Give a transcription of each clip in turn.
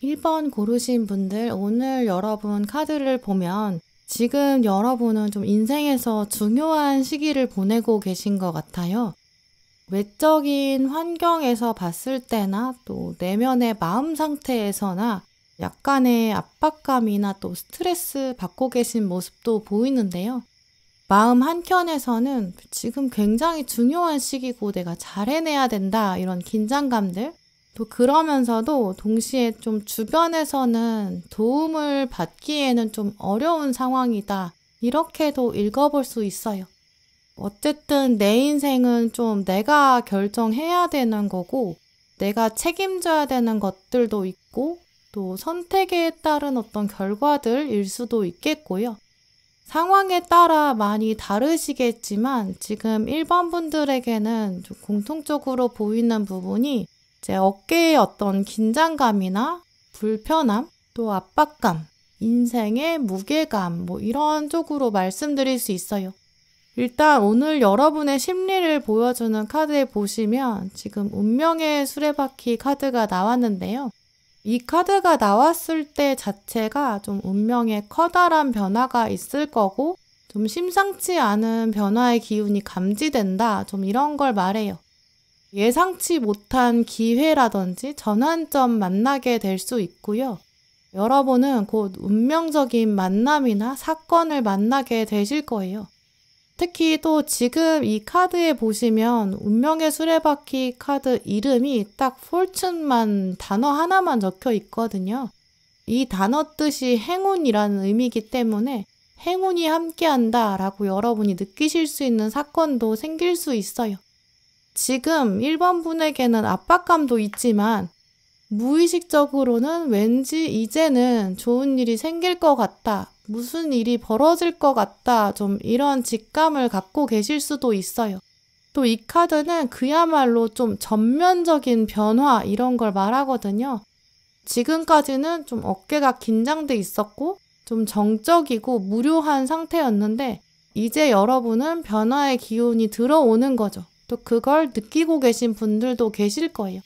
1번 고르신 분들, 오늘 여러분 카드를 보면 지금 여러분은 좀 인생에서 중요한 시기를 보내고 계신 것 같아요. 외적인 환경에서 봤을 때나 또 내면의 마음 상태에서나 약간의 압박감이나 또 스트레스 받고 계신 모습도 보이는데요. 마음 한켠에서는 지금 굉장히 중요한 시기고 내가 잘 해내야 된다, 이런 긴장감들, 또 그러면서도 동시에 좀 주변에서는 도움을 받기에는 좀 어려운 상황이다, 이렇게도 읽어볼 수 있어요. 어쨌든 내 인생은 좀 내가 결정해야 되는 거고, 내가 책임져야 되는 것들도 있고, 또 선택에 따른 어떤 결과들일 수도 있겠고요. 상황에 따라 많이 다르시겠지만 지금 1번 분들에게는 좀 공통적으로 보이는 부분이 제 어깨의 어떤 긴장감이나 불편함, 또 압박감, 인생의 무게감, 이런 쪽으로 말씀드릴 수 있어요. 일단 오늘 여러분의 심리를 보여주는 카드에 보시면 지금 운명의 수레바퀴 카드가 나왔는데요. 이 카드가 나왔을 때 자체가 좀 운명에 커다란 변화가 있을 거고 좀 심상치 않은 변화의 기운이 감지된다, 좀 이런 걸 말해요. 예상치 못한 기회라든지 전환점 만나게 될 수 있고요. 여러분은 곧 운명적인 만남이나 사건을 만나게 되실 거예요. 특히 또 지금 이 카드에 보시면 운명의 수레바퀴 카드 이름이 딱 fortune만 단어 하나만 적혀 있거든요. 이 단어 뜻이 행운이라는 의미이기 때문에 행운이 함께한다 라고 여러분이 느끼실 수 있는 사건도 생길 수 있어요. 지금 1번 분에게는 압박감도 있지만 무의식적으로는 왠지 이제는 좋은 일이 생길 것 같다, 무슨 일이 벌어질 것 같다, 좀 이런 직감을 갖고 계실 수도 있어요. 또 이 카드는 그야말로 좀 전면적인 변화, 이런 걸 말하거든요. 지금까지는 좀 어깨가 긴장돼 있었고 좀 정적이고 무료한 상태였는데 이제 여러분은 변화의 기운이 들어오는 거죠. 또 그걸 느끼고 계신 분들도 계실 거예요.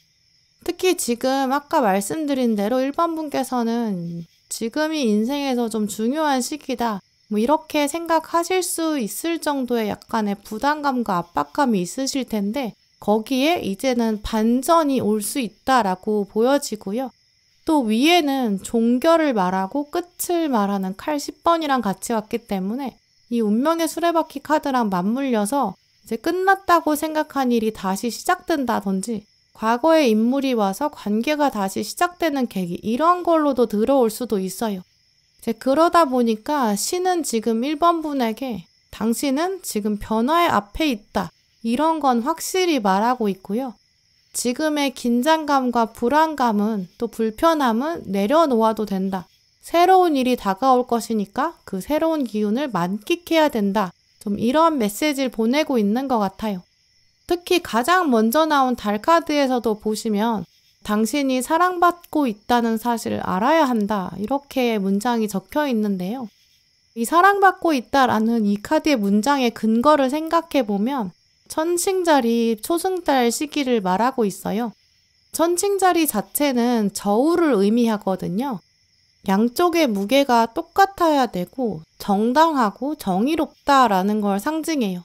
특히 지금 아까 말씀드린 대로 1번 분께서는 지금이 인생에서 좀 중요한 시기다, 이렇게 생각하실 수 있을 정도의 약간의 부담감과 압박감이 있으실 텐데 거기에 이제는 반전이 올 수 있다라고 보여지고요. 또 위에는 종결을 말하고 끝을 말하는 칼 10번이랑 같이 왔기 때문에 이 운명의 수레바퀴 카드랑 맞물려서 이제 끝났다고 생각한 일이 다시 시작된다든지 과거의 인물이 와서 관계가 다시 시작되는 계기, 이런 걸로도 들어올 수도 있어요. 이제 그러다 보니까 신은 지금 1번 분에게 당신은 지금 변화의 앞에 있다, 이런 건 확실히 말하고 있고요. 지금의 긴장감과 불안감은 또 불편함은 내려놓아도 된다. 새로운 일이 다가올 것이니까 그 새로운 기운을 만끽해야 된다. 좀 이런 메시지를 보내고 있는 것 같아요. 특히 가장 먼저 나온 달 카드에서도 보시면 당신이 사랑받고 있다는 사실을 알아야 한다. 이렇게 문장이 적혀 있는데요. 이 사랑받고 있다라는 이 카드의 문장의 근거를 생각해 보면 천칭자리 초승달 시기를 말하고 있어요. 천칭자리 자체는 저울을 의미하거든요. 양쪽의 무게가 똑같아야 되고 정당하고 정의롭다라는 걸 상징해요.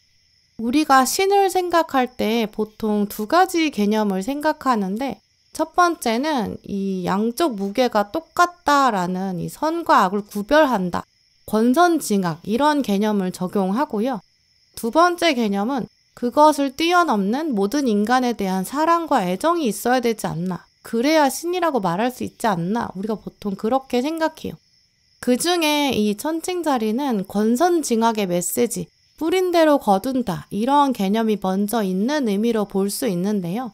우리가 신을 생각할 때 보통 두 가지 개념을 생각하는데 첫 번째는 이 양쪽 무게가 똑같다라는 이 선과 악을 구별한다. 권선징악 이런 개념을 적용하고요. 두 번째 개념은 그것을 뛰어넘는 모든 인간에 대한 사랑과 애정이 있어야 되지 않나. 그래야 신이라고 말할 수 있지 않나. 우리가 보통 그렇게 생각해요. 그 중에 이 천칭자리는 권선징악의 메시지, 뿌린 대로 거둔다. 이런 개념이 먼저 있는 의미로 볼 수 있는데요.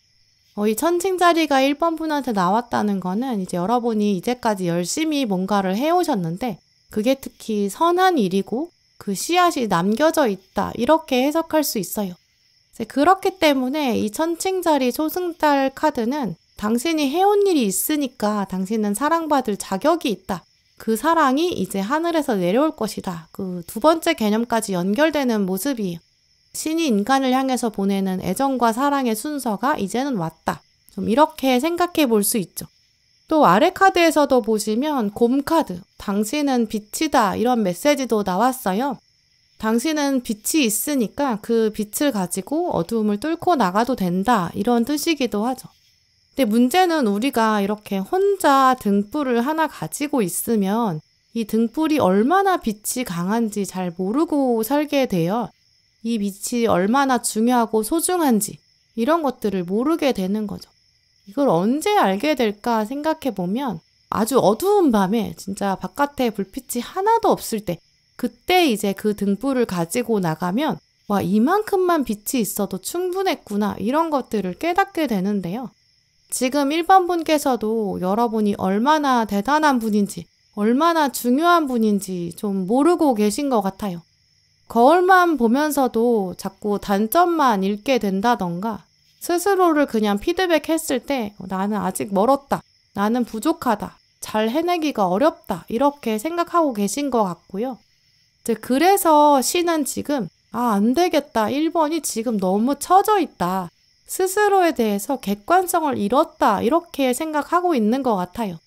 이 천칭자리가 1번 분한테 나왔다는 거는 이제 여러분이 이제까지 열심히 뭔가를 해오셨는데 그게 특히 선한 일이고 그 씨앗이 남겨져 있다. 이렇게 해석할 수 있어요. 그렇기 때문에 이 천칭자리 초승달 카드는 당신이 해온 일이 있으니까 당신은 사랑받을 자격이 있다. 그 사랑이 이제 하늘에서 내려올 것이다. 그 두 번째 개념까지 연결되는 모습이에요. 신이 인간을 향해서 보내는 애정과 사랑의 순서가 이제는 왔다. 좀 이렇게 생각해 볼 수 있죠. 또 아래 카드에서도 보시면 곰 카드, 당신은 빛이다 이런 메시지도 나왔어요. 당신은 빛이 있으니까 그 빛을 가지고 어두움을 뚫고 나가도 된다 이런 뜻이기도 하죠. 근데 문제는 우리가 이렇게 혼자 등불을 하나 가지고 있으면 이 등불이 얼마나 빛이 강한지 잘 모르고 살게 돼요. 이 빛이 얼마나 중요하고 소중한지 이런 것들을 모르게 되는 거죠. 이걸 언제 알게 될까 생각해 보면 아주 어두운 밤에 진짜 바깥에 불빛이 하나도 없을 때 그때 이제 그 등불을 가지고 나가면 와, 이만큼만 빛이 있어도 충분했구나 이런 것들을 깨닫게 되는데요. 지금 1번 분께서도 여러분이 얼마나 대단한 분인지 얼마나 중요한 분인지 좀 모르고 계신 것 같아요. 거울만 보면서도 자꾸 단점만 읽게 된다던가 스스로를 그냥 피드백했을 때 나는 아직 멀었다, 나는 부족하다, 잘 해내기가 어렵다 이렇게 생각하고 계신 것 같고요. 그래서 신은 지금 안 되겠다, 1번이 지금 너무 처져 있다, 스스로에 대해서 객관성을 잃었다 이렇게 생각하고 있는 것 같아요.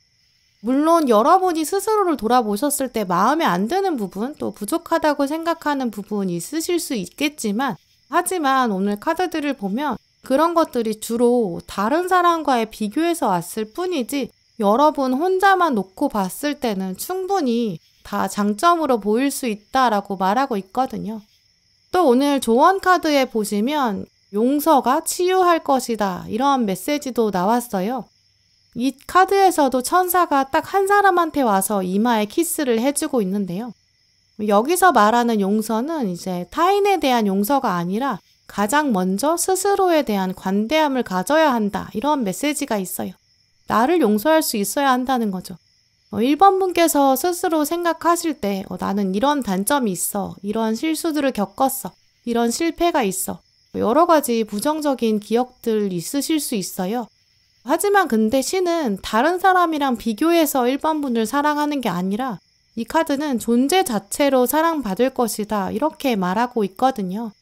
물론 여러분이 스스로를 돌아보셨을 때 마음에 안 드는 부분 또 부족하다고 생각하는 부분이 있으실 수 있겠지만 하지만 오늘 카드들을 보면 그런 것들이 주로 다른 사람과의 비교해서 왔을 뿐이지 여러분 혼자만 놓고 봤을 때는 충분히 다 장점으로 보일 수 있다라고 말하고 있거든요. 또 오늘 조언 카드에 보시면 용서가 치유할 것이다 이런 메시지도 나왔어요. 이 카드에서도 천사가 딱 한 사람한테 와서 이마에 키스를 해주고 있는데요. 여기서 말하는 용서는 이제 타인에 대한 용서가 아니라 가장 먼저 스스로에 대한 관대함을 가져야 한다 이런 메시지가 있어요. 나를 용서할 수 있어야 한다는 거죠. 1번 분께서 스스로 생각하실 때 나는 이런 단점이 있어, 이런 실수들을 겪었어, 이런 실패가 있어, 여러 가지 부정적인 기억들 있으실 수 있어요. 하지만 근데 신은 다른 사람이랑 비교해서 1번 분을 사랑하는 게 아니라 이 카드는 존재 자체로 사랑받을 것이다 이렇게 말하고 있거든요.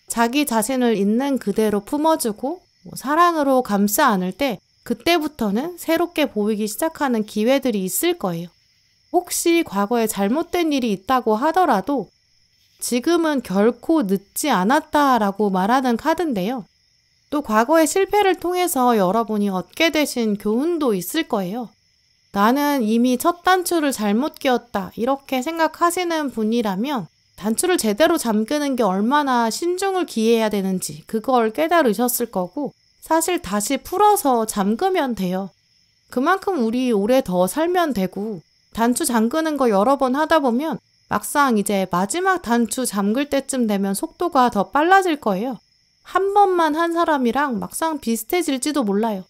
자기 자신을 있는 그대로 품어주고 사랑으로 감싸 안을 때 그때부터는 새롭게 보이기 시작하는 기회들이 있을 거예요. 혹시 과거에 잘못된 일이 있다고 하더라도 지금은 결코 늦지 않았다라고 말하는 카드인데요. 또 과거의 실패를 통해서 여러분이 얻게 되신 교훈도 있을 거예요. 나는 이미 첫 단추를 잘못 끼웠다 이렇게 생각하시는 분이라면 단추를 제대로 잠그는 게 얼마나 신중을 기해야 되는지 그걸 깨달으셨을 거고 사실 다시 풀어서 잠그면 돼요. 그만큼 우리 오래 더 살면 되고 단추 잠그는 거 여러 번 하다 보면 막상 이제 마지막 단추 잠글 때쯤 되면 속도가 더 빨라질 거예요. 한 번만 한 사람이랑 막상 비슷해질지도 몰라요.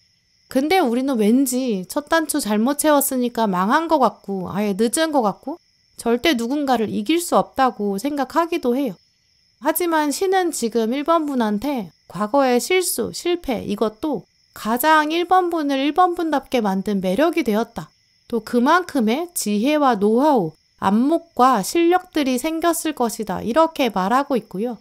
근데 우리는 왠지 첫 단추 잘못 채웠으니까 망한 것 같고 아예 늦은 것 같고 절대 누군가를 이길 수 없다고 생각하기도 해요. 하지만 신은 지금 1번 분한테 과거의 실수, 실패 이것도 가장 1번 분을 1번 분답게 만든 매력이 되었다. 또 그만큼의 지혜와 노하우, 안목과 실력들이 생겼을 것이다. 이렇게 말하고 있고요.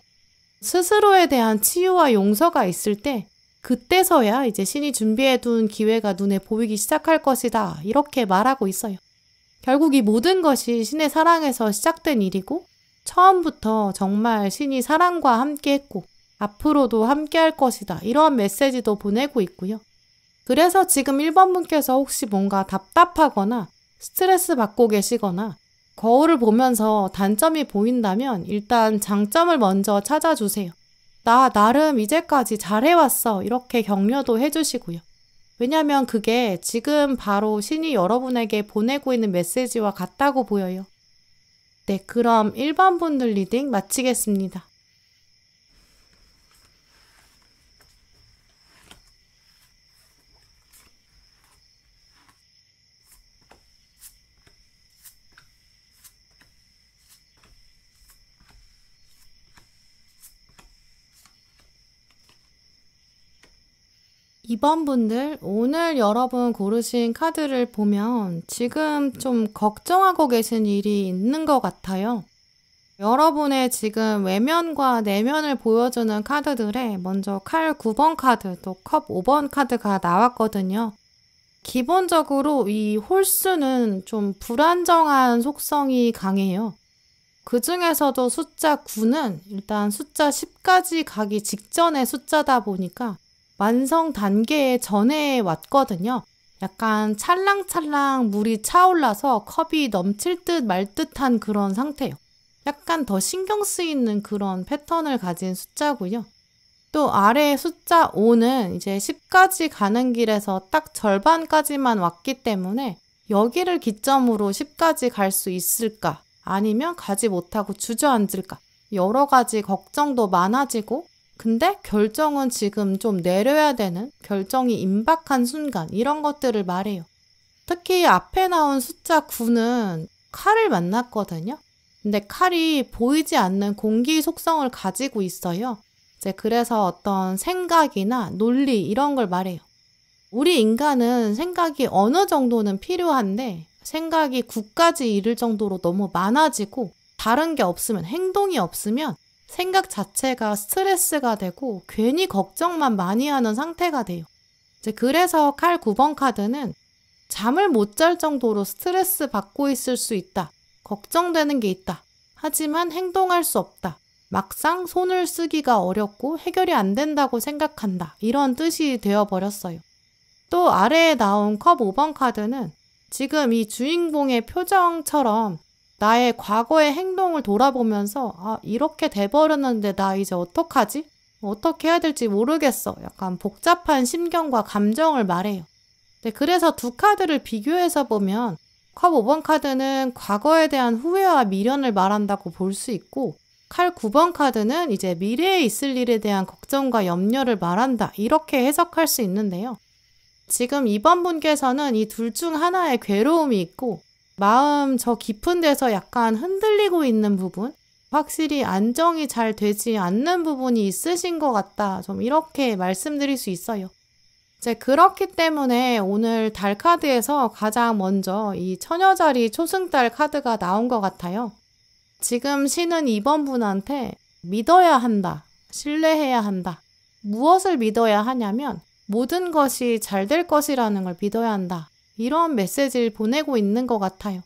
스스로에 대한 치유와 용서가 있을 때 그때서야 이제 신이 준비해둔 기회가 눈에 보이기 시작할 것이다. 이렇게 말하고 있어요. 결국 이 모든 것이 신의 사랑에서 시작된 일이고 처음부터 정말 신이 사랑과 함께 했고 앞으로도 함께 할 것이다. 이런 메시지도 보내고 있고요. 그래서 지금 1번 분께서 혹시 뭔가 답답하거나 스트레스 받고 계시거나 거울을 보면서 단점이 보인다면 일단 장점을 먼저 찾아주세요. 나 나름 이제까지 잘해왔어. 이렇게 격려도 해주시고요. 왜냐하면 그게 지금 바로 신이 여러분에게 보내고 있는 메시지와 같다고 보여요. 네, 그럼 1번 분들 리딩 마치겠습니다. 이번 분들, 오늘 여러분 고르신 카드를 보면 지금 좀 걱정하고 계신 일이 있는 것 같아요. 여러분의 지금 외면과 내면을 보여주는 카드들에 먼저 칼 9번 카드, 또 컵 5번 카드가 나왔거든요. 기본적으로 이 홀수는 좀 불안정한 속성이 강해요. 그 중에서도 숫자 9는 일단 숫자 10까지 가기 직전의 숫자다 보니까 완성 단계의 전에 왔거든요. 약간 찰랑찰랑 물이 차올라서 컵이 넘칠 듯 말 듯한 그런 상태예요. 약간 더 신경 쓰이는 그런 패턴을 가진 숫자고요. 또 아래 숫자 5는 이제 10까지 가는 길에서 딱 절반까지만 왔기 때문에 여기를 기점으로 10까지 갈 수 있을까? 아니면 가지 못하고 주저앉을까? 여러 가지 걱정도 많아지고 근데 결정은 지금 좀 내려야 되는 결정이 임박한 순간 이런 것들을 말해요. 특히 앞에 나온 숫자 9는 칼을 만났거든요. 근데 칼이 보이지 않는 공기 속성을 가지고 있어요. 이제 그래서 어떤 생각이나 논리 이런 걸 말해요. 우리 인간은 생각이 어느 정도는 필요한데 생각이 9까지 이를 정도로 너무 많아지고 다른 게 없으면 행동이 없으면 생각 자체가 스트레스가 되고 괜히 걱정만 많이 하는 상태가 돼요. 이제 그래서 칼 9번 카드는 잠을 못 잘 정도로 스트레스 받고 있을 수 있다. 걱정되는 게 있다. 하지만 행동할 수 없다. 막상 손을 쓰기가 어렵고 해결이 안 된다고 생각한다. 이런 뜻이 되어버렸어요. 또 아래에 나온 컵 5번 카드는 지금 이 주인공의 표정처럼 나의 과거의 행동을 돌아보면서 이렇게 돼버렸는데 나 이제 어떡하지? 어떻게 해야 될지 모르겠어. 약간 복잡한 심경과 감정을 말해요. 네, 그래서 두 카드를 비교해서 보면 컵 5번 카드는 과거에 대한 후회와 미련을 말한다고 볼 수 있고 칼 9번 카드는 이제 미래에 있을 일에 대한 걱정과 염려를 말한다. 이렇게 해석할 수 있는데요. 지금 2번 분께서는 이 둘 중 하나의 괴로움이 있고 마음 저 깊은 데서 약간 흔들리고 있는 부분, 확실히 안정이 잘 되지 않는 부분이 있으신 것 같다. 좀 이렇게 말씀드릴 수 있어요. 이제 그렇기 때문에 오늘 달 카드에서 가장 먼저 이 처녀자리 초승달 카드가 나온 것 같아요. 지금 신은 2번 분한테 믿어야 한다. 신뢰해야 한다. 무엇을 믿어야 하냐면 모든 것이 잘 될 것이라는 걸 믿어야 한다. 이런 메시지를 보내고 있는 것 같아요.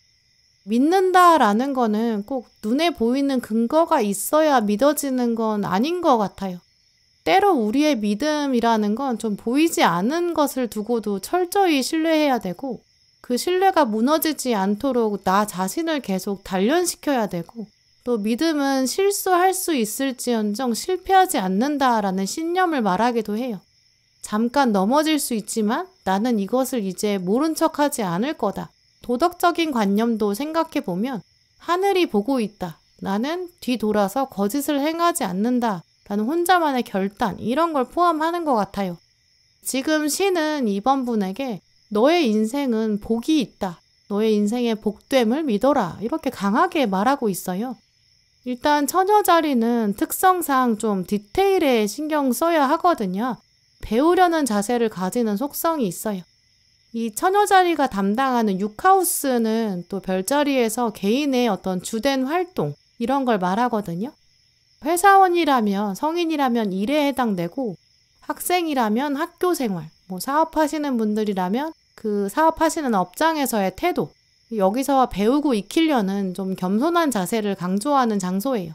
믿는다라는 거는 꼭 눈에 보이는 근거가 있어야 믿어지는 건 아닌 것 같아요. 때로 우리의 믿음이라는 건 좀 보이지 않은 것을 두고도 철저히 신뢰해야 되고 그 신뢰가 무너지지 않도록 나 자신을 계속 단련시켜야 되고 또 믿음은 실수할 수 있을지언정 실패하지 않는다라는 신념을 말하기도 해요. 잠깐 넘어질 수 있지만 나는 이것을 이제 모른 척하지 않을 거다. 도덕적인 관념도 생각해보면 하늘이 보고 있다. 나는 뒤돌아서 거짓을 행하지 않는다. 라는 혼자만의 결단, 이런 걸 포함하는 것 같아요. 지금 신은 이번 분에게 너의 인생은 복이 있다. 너의 인생의 복됨을 믿어라. 이렇게 강하게 말하고 있어요. 일단 처녀자리는 특성상 좀 디테일에 신경 써야 하거든요. 배우려는 자세를 가지는 속성이 있어요. 이 처녀자리가 담당하는 6하우스는 또 별자리에서 개인의 어떤 주된 활동, 이런 걸 말하거든요. 회사원이라면, 성인이라면 일에 해당되고, 학생이라면 학교 생활, 사업하시는 분들이라면 그 사업하시는 업장에서의 태도, 여기서 배우고 익히려는 좀 겸손한 자세를 강조하는 장소예요.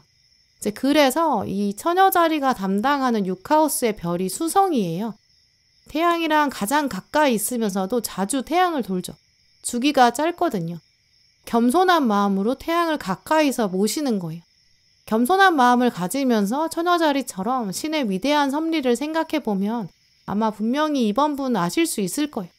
이제 그래서 이 처녀자리가 담당하는 6하우스의 별이 수성이에요. 태양이랑 가장 가까이 있으면서도 자주 태양을 돌죠. 주기가 짧거든요. 겸손한 마음으로 태양을 가까이서 모시는 거예요. 겸손한 마음을 가지면서 처녀자리처럼 신의 위대한 섭리를 생각해보면 아마 분명히 이번 분 아실 수 있을 거예요.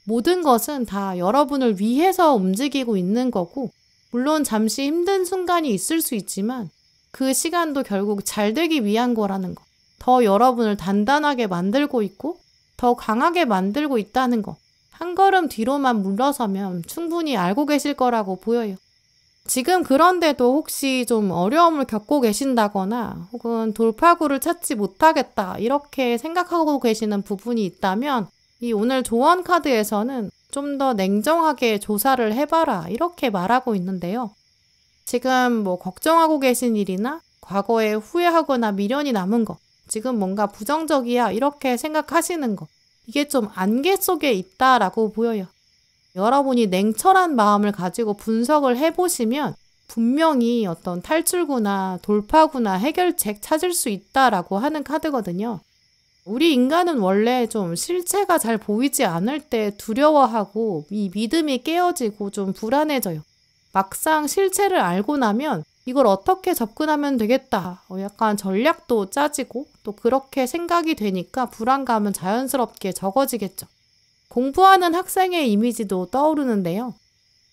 모든 것은 다 여러분을 위해서 움직이고 있는 거고, 물론 잠시 힘든 순간이 있을 수 있지만 그 시간도 결국 잘 되기 위한 거라는 거. 더 여러분을 단단하게 만들고 있고 더 강하게 만들고 있다는 거. 한 걸음 뒤로만 물러서면 충분히 알고 계실 거라고 보여요. 지금 그런데도 혹시 좀 어려움을 겪고 계신다거나 혹은 돌파구를 찾지 못하겠다 이렇게 생각하고 계시는 부분이 있다면 이 오늘 조언 카드에서는 좀 더 냉정하게 조사를 해봐라 이렇게 말하고 있는데요. 지금 걱정하고 계신 일이나 과거에 후회하거나 미련이 남은 거, 지금 뭔가 부정적이야 이렇게 생각하시는 거, 이게 좀 안개 속에 있다라고 보여요. 여러분이 냉철한 마음을 가지고 분석을 해보시면 분명히 어떤 탈출구나 돌파구나 해결책 찾을 수 있다라고 하는 카드거든요. 우리 인간은 원래 좀 실체가 잘 보이지 않을 때 두려워하고 이 믿음이 깨어지고 좀 불안해져요. 막상 실체를 알고 나면 이걸 어떻게 접근하면 되겠다. 약간 전략도 짜지고 또 그렇게 생각이 되니까 불안감은 자연스럽게 적어지겠죠. 공부하는 학생의 이미지도 떠오르는데요.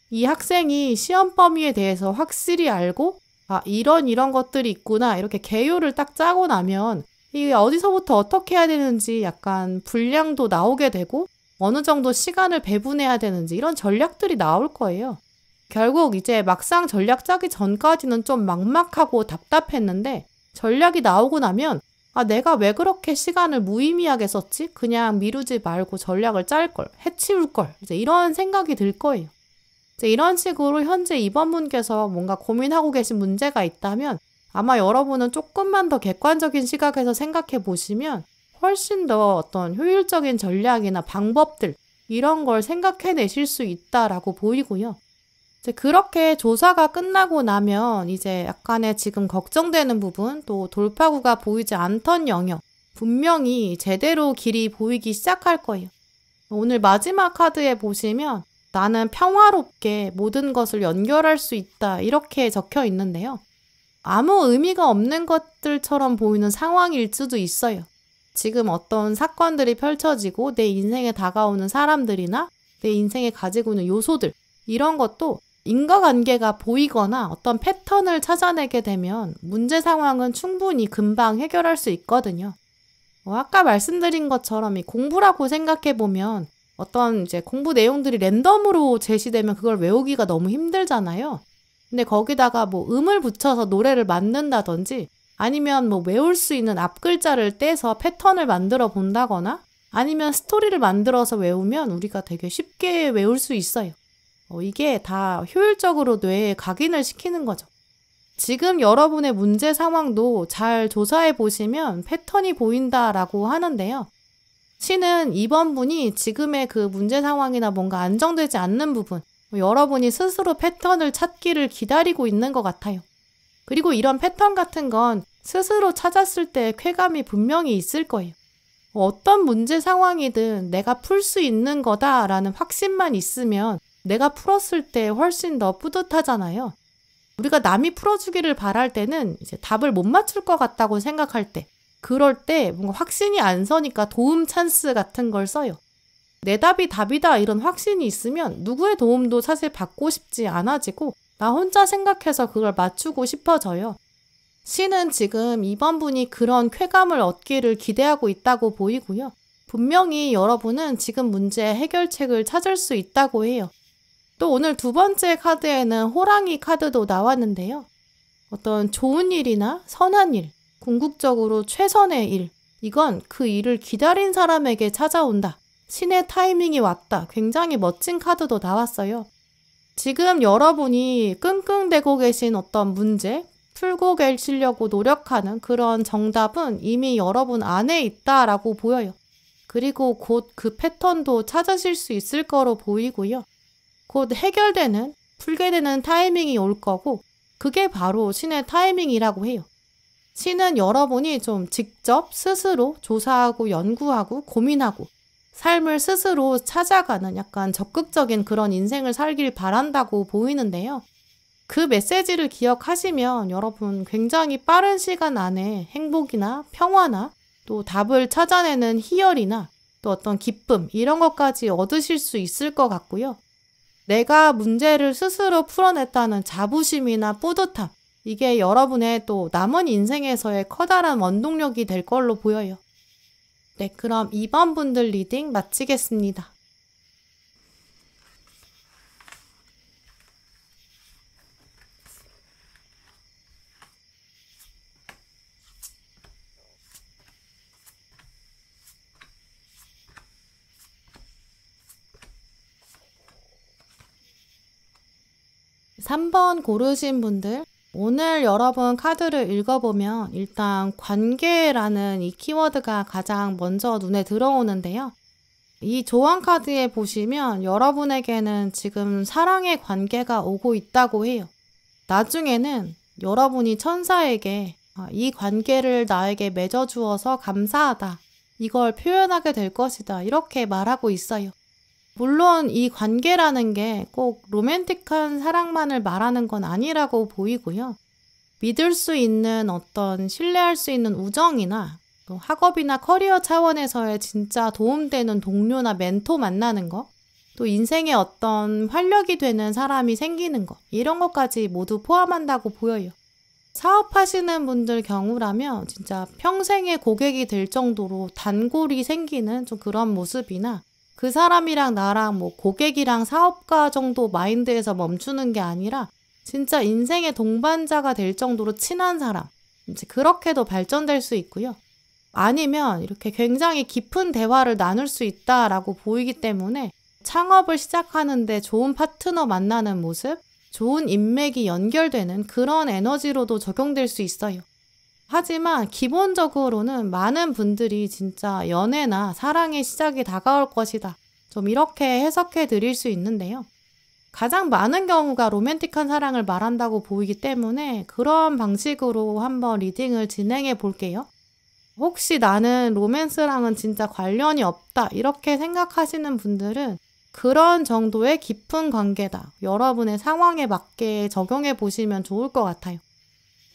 이 학생이 시험 범위에 대해서 확실히 알고 이런 것들이 있구나 이렇게 개요를 딱 짜고 나면 이게 어디서부터 어떻게 해야 되는지 약간 분량도 나오게 되고 어느 정도 시간을 배분해야 되는지 이런 전략들이 나올 거예요. 결국 이제 막상 전략 짜기 전까지는 좀 막막하고 답답했는데 전략이 나오고 나면 내가 왜 그렇게 시간을 무의미하게 썼지? 그냥 미루지 말고 전략을 짤걸, 해치울걸 이제 이런 생각이 들 거예요. 이제 이런 식으로 현재 이번 분께서 뭔가 고민하고 계신 문제가 있다면 아마 여러분은 조금만 더 객관적인 시각에서 생각해 보시면 훨씬 더 어떤 효율적인 전략이나 방법들 이런 걸 생각해내실 수 있다라고 보이고요. 이제 그렇게 조사가 끝나고 나면 이제 약간의 지금 걱정되는 부분 또 돌파구가 보이지 않던 영역 분명히 제대로 길이 보이기 시작할 거예요. 오늘 마지막 카드에 보시면 나는 평화롭게 모든 것을 연결할 수 있다 이렇게 적혀 있는데요. 아무 의미가 없는 것들처럼 보이는 상황일 수도 있어요. 지금 어떤 사건들이 펼쳐지고 내 인생에 다가오는 사람들이나 내 인생에 가지고 있는 요소들 이런 것도 인과관계가 보이거나 어떤 패턴을 찾아내게 되면 문제 상황은 충분히 금방 해결할 수 있거든요. 아까 말씀드린 것처럼 이 공부라고 생각해보면 어떤 이제 공부 내용들이 랜덤으로 제시되면 그걸 외우기가 너무 힘들잖아요. 근데 거기다가 음을 붙여서 노래를 만든다든지 아니면 외울 수 있는 앞글자를 떼서 패턴을 만들어 본다거나 아니면 스토리를 만들어서 외우면 우리가 되게 쉽게 외울 수 있어요. 이게 다 효율적으로 뇌에 각인을 시키는 거죠. 지금 여러분의 문제 상황도 잘 조사해 보시면 패턴이 보인다라고 하는데요. 신은 이번 분이 지금의 그 문제 상황이나 뭔가 안정되지 않는 부분, 여러분이 스스로 패턴을 찾기를 기다리고 있는 것 같아요. 그리고 이런 패턴 같은 건 스스로 찾았을 때 쾌감이 분명히 있을 거예요. 어떤 문제 상황이든 내가 풀 수 있는 거다라는 확신만 있으면 내가 풀었을 때 훨씬 더 뿌듯하잖아요. 우리가 남이 풀어주기를 바랄 때는 이제 답을 못 맞출 것 같다고 생각할 때, 그럴 때 뭔가 확신이 안 서니까 도움 찬스 같은 걸 써요. 내 답이 답이다 이런 확신이 있으면 누구의 도움도 사실 받고 싶지 않아지고 나 혼자 생각해서 그걸 맞추고 싶어져요. 신은 지금 이번 분이 그런 쾌감을 얻기를 기대하고 있다고 보이고요. 분명히 여러분은 지금 문제의 해결책을 찾을 수 있다고 해요. 또 오늘 두 번째 카드에는 호랑이 카드도 나왔는데요. 어떤 좋은 일이나 선한 일, 궁극적으로 최선의 일, 이건 그 일을 기다린 사람에게 찾아온다. 신의 타이밍이 왔다. 굉장히 멋진 카드도 나왔어요. 지금 여러분이 끙끙대고 계신 어떤 문제, 풀고 계시려고 노력하는 그런 정답은 이미 여러분 안에 있다라고 보여요. 그리고 곧 그 패턴도 찾으실 수 있을 거로 보이고요. 곧 해결되는, 풀게 되는 타이밍이 올 거고 그게 바로 신의 타이밍이라고 해요. 신은 여러분이 좀 직접 스스로 조사하고 연구하고 고민하고 삶을 스스로 찾아가는 약간 적극적인 그런 인생을 살길 바란다고 보이는데요. 그 메시지를 기억하시면 여러분 굉장히 빠른 시간 안에 행복이나 평화나 또 답을 찾아내는 희열이나 또 어떤 기쁨 이런 것까지 얻으실 수 있을 것 같고요. 내가 문제를 스스로 풀어냈다는 자부심이나 뿌듯함 이게 여러분의 또 남은 인생에서의 커다란 원동력이 될 걸로 보여요. 네, 그럼 2번 분들 리딩 마치겠습니다. (3번) 고르신 분들, 오늘 여러분 카드를 읽어보면 일단 관계라는 이 키워드가 가장 먼저 눈에 들어오는데요. 이 조언 카드에 보시면 여러분에게는 지금 사랑의 관계가 오고 있다고 해요. 나중에는 여러분이 천사에게 이 관계를 나에게 맺어주어서 감사하다. 이걸 표현하게 될 것이다. 이렇게 말하고 있어요. 물론 이 관계라는 게 꼭 로맨틱한 사랑만을 말하는 건 아니라고 보이고요. 믿을 수 있는 어떤 신뢰할 수 있는 우정이나 또 학업이나 커리어 차원에서의 진짜 도움되는 동료나 멘토 만나는 거, 또 인생에 어떤 활력이 되는 사람이 생기는 거, 이런 것까지 모두 포함한다고 보여요. 사업하시는 분들 경우라면 진짜 평생의 고객이 될 정도로 단골이 생기는 좀 그런 모습이나 그 사람이랑 나랑 고객이랑 사업가 정도 마인드에서 멈추는 게 아니라 진짜 인생의 동반자가 될 정도로 친한 사람, 이제 그렇게도 발전될 수 있고요. 아니면 이렇게 굉장히 깊은 대화를 나눌 수 있다라고 보이기 때문에 창업을 시작하는데 좋은 파트너 만나는 모습, 좋은 인맥이 연결되는 그런 에너지로도 적용될 수 있어요. 하지만 기본적으로는 많은 분들이 진짜 연애나 사랑의 시작이 다가올 것이다. 좀 이렇게 해석해 드릴 수 있는데요. 가장 많은 경우가 로맨틱한 사랑을 말한다고 보이기 때문에 그런 방식으로 한번 리딩을 진행해 볼게요. 혹시 나는 로맨스랑은 진짜 관련이 없다 이렇게 생각하시는 분들은 그런 정도의 깊은 관계다. 여러분의 상황에 맞게 적용해 보시면 좋을 것 같아요.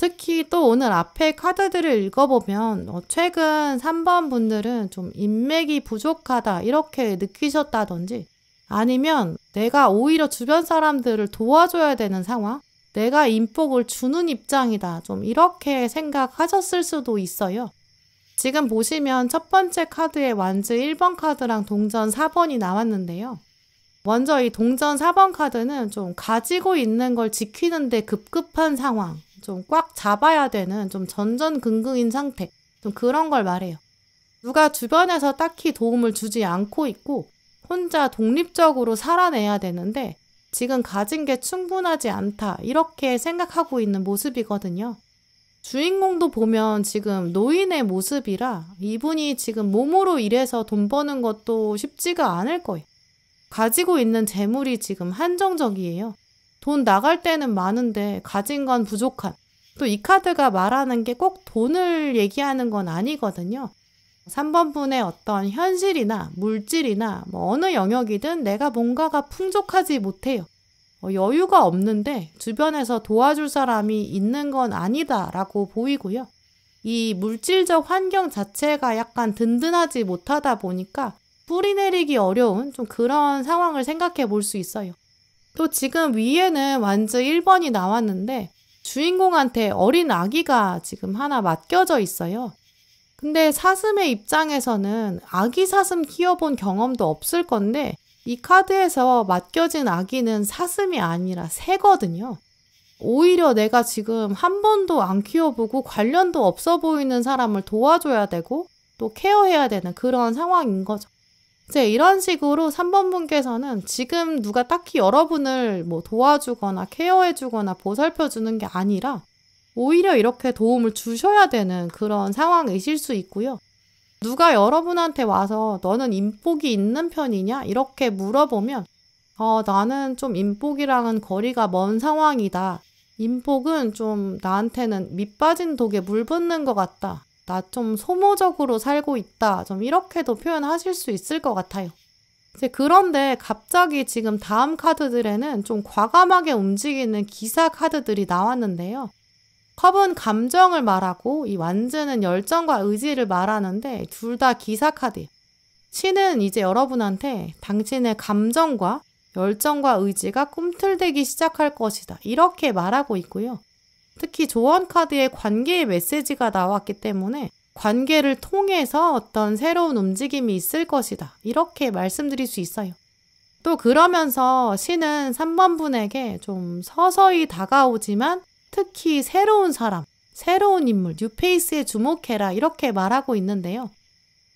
특히 또 오늘 앞에 카드들을 읽어보면 최근 3번 분들은 좀 인맥이 부족하다 이렇게 느끼셨다든지 아니면 내가 오히려 주변 사람들을 도와줘야 되는 상황, 내가 인복을 주는 입장이다 좀 이렇게 생각하셨을 수도 있어요. 지금 보시면 첫 번째 카드에 완즈 1번 카드랑 동전 4번이 나왔는데요. 먼저 이 동전 4번 카드는 좀 가지고 있는 걸 지키는데 급급한 상황, 좀 꽉 잡아야 되는 좀 전전긍긍인 상태, 좀 그런 걸 말해요. 누가 주변에서 딱히 도움을 주지 않고 있고 혼자 독립적으로 살아내야 되는데 지금 가진 게 충분하지 않다 이렇게 생각하고 있는 모습이거든요. 주인공도 보면 지금 노인의 모습이라 이분이 지금 몸으로 일해서 돈 버는 것도 쉽지가 않을 거예요. 가지고 있는 재물이 지금 한정적이에요. 돈 나갈 때는 많은데 가진 건 부족한. 또 이 카드가 말하는 게 꼭 돈을 얘기하는 건 아니거든요. 3번 분의 어떤 현실이나 물질이나 어느 영역이든 내가 뭔가가 풍족하지 못해요. 여유가 없는데 주변에서 도와줄 사람이 있는 건 아니다라고 보이고요. 이 물질적 환경 자체가 약간 든든하지 못하다 보니까 뿌리 내리기 어려운 좀 그런 상황을 생각해 볼 수 있어요. 또 지금 위에는 완즈 1번이 나왔는데 주인공한테 어린 아기가 지금 하나 맡겨져 있어요. 근데 사슴의 입장에서는 아기 사슴 키워본 경험도 없을 건데 이 카드에서 맡겨진 아기는 사슴이 아니라 새거든요. 오히려 내가 지금 한 번도 안 키워보고 관련도 없어 보이는 사람을 도와줘야 되고 또 케어해야 되는 그런 상황인 거죠. 이제 이런 식으로 3번 분께서는 지금 누가 딱히 여러분을 뭐 도와주거나 케어해주거나 보살펴주는 게 아니라 오히려 이렇게 도움을 주셔야 되는 그런 상황이실 수 있고요. 누가 여러분한테 와서 너는 인복이 있는 편이냐? 이렇게 물어보면 나는 좀 인복이랑은 거리가 먼 상황이다. 인복은 좀 나한테는 밑빠진 독에 물 붓는 것 같다. 나 좀 소모적으로 살고 있다. 좀 이렇게도 표현하실 수 있을 것 같아요. 이제 그런데 갑자기 지금 다음 카드들에는 좀 과감하게 움직이는 기사 카드들이 나왔는데요. 컵은 감정을 말하고 이 완즈는 열정과 의지를 말하는데 둘 다 기사 카드예요. 신은 이제 여러분한테 당신의 감정과 열정과 의지가 꿈틀대기 시작할 것이다. 이렇게 말하고 있고요. 특히 조언 카드에 관계의 메시지가 나왔기 때문에 관계를 통해서 어떤 새로운 움직임이 있을 것이다. 이렇게 말씀드릴 수 있어요. 또 그러면서 신은 3번 분에게 좀 서서히 다가오지만 특히 새로운 사람, 새로운 인물, 뉴페이스에 주목해라. 이렇게 말하고 있는데요.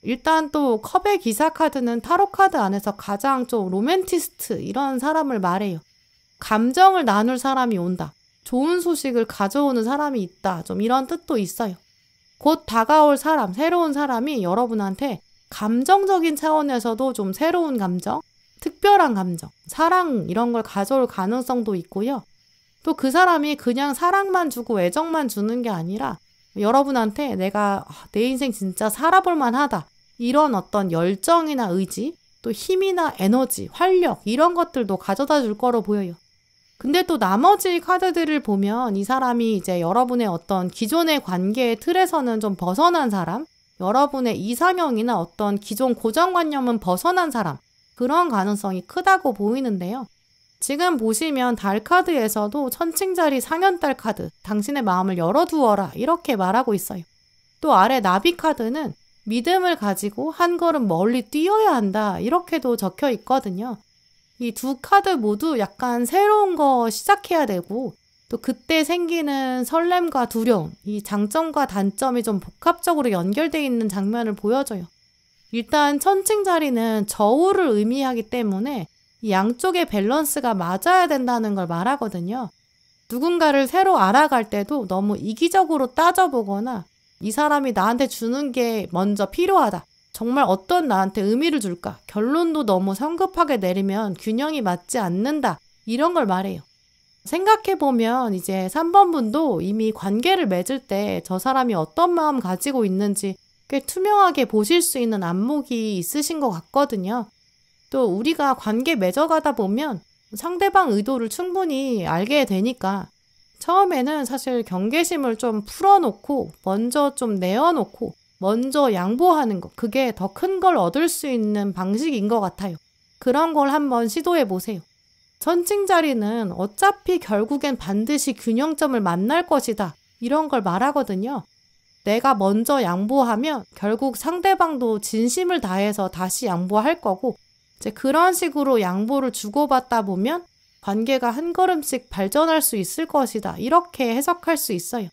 일단 또 컵의 기사 카드는 타로 카드 안에서 가장 좀 로맨티스트 이런 사람을 말해요. 감정을 나눌 사람이 온다. 좋은 소식을 가져오는 사람이 있다. 좀 이런 뜻도 있어요. 곧 다가올 사람, 새로운 사람이 여러분한테 감정적인 차원에서도 좀 새로운 감정, 특별한 감정, 사랑 이런 걸 가져올 가능성도 있고요. 또 그 사람이 그냥 사랑만 주고 애정만 주는 게 아니라 여러분한테 내가 내 인생 진짜 살아볼 만하다. 이런 어떤 열정이나 의지, 또 힘이나 에너지, 활력 이런 것들도 가져다 줄 거로 보여요. 근데 또 나머지 카드들을 보면 이 사람이 이제 여러분의 어떤 기존의 관계의 틀에서는 좀 벗어난 사람, 여러분의 이상형이나 어떤 기존 고정관념은 벗어난 사람, 그런 가능성이 크다고 보이는데요. 지금 보시면 달 카드에서도 천칭자리 상현달 카드, 당신의 마음을 열어두어라 이렇게 말하고 있어요. 또 아래 나비 카드는 믿음을 가지고 한 걸음 멀리 뛰어야 한다 이렇게도 적혀 있거든요. 이 두 카드 모두 약간 새로운 거 시작해야 되고 또 그때 생기는 설렘과 두려움, 이 장점과 단점이 좀 복합적으로 연결되어 있는 장면을 보여줘요. 일단 천칭자리는 저울을 의미하기 때문에 이 양쪽의 밸런스가 맞아야 된다는 걸 말하거든요. 누군가를 새로 알아갈 때도 너무 이기적으로 따져보거나 이 사람이 나한테 주는 게 먼저 필요하다. 정말 어떤 나한테 의미를 줄까? 결론도 너무 성급하게 내리면 균형이 맞지 않는다. 이런 걸 말해요. 생각해보면 이제 3번 분도 이미 관계를 맺을 때 저 사람이 어떤 마음 가지고 있는지 꽤 투명하게 보실 수 있는 안목이 있으신 것 같거든요. 또 우리가 관계 맺어가다 보면 상대방 의도를 충분히 알게 되니까 처음에는 사실 경계심을 좀 풀어놓고 먼저 좀 내어놓고 먼저 양보하는 것, 그게 더 큰 걸 얻을 수 있는 방식인 것 같아요. 그런 걸 한번 시도해 보세요. 천칭자리는 어차피 결국엔 반드시 균형점을 만날 것이다. 이런 걸 말하거든요. 내가 먼저 양보하면 결국 상대방도 진심을 다해서 다시 양보할 거고 이제 그런 식으로 양보를 주고받다 보면 관계가 한 걸음씩 발전할 수 있을 것이다. 이렇게 해석할 수 있어요.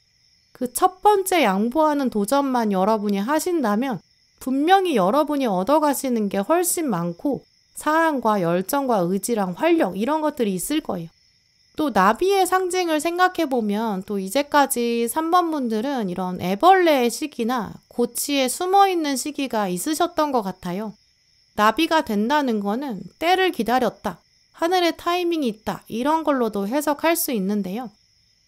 그 첫 번째 양보하는 도전만 여러분이 하신다면 분명히 여러분이 얻어가시는 게 훨씬 많고 사랑과 열정과 의지랑 활력 이런 것들이 있을 거예요. 또 나비의 상징을 생각해보면 또 이제까지 3번 분들은 이런 애벌레의 시기나 고치에 숨어있는 시기가 있으셨던 것 같아요. 나비가 된다는 거는 때를 기다렸다. 하늘의 타이밍이 있다. 이런 걸로도 해석할 수 있는데요.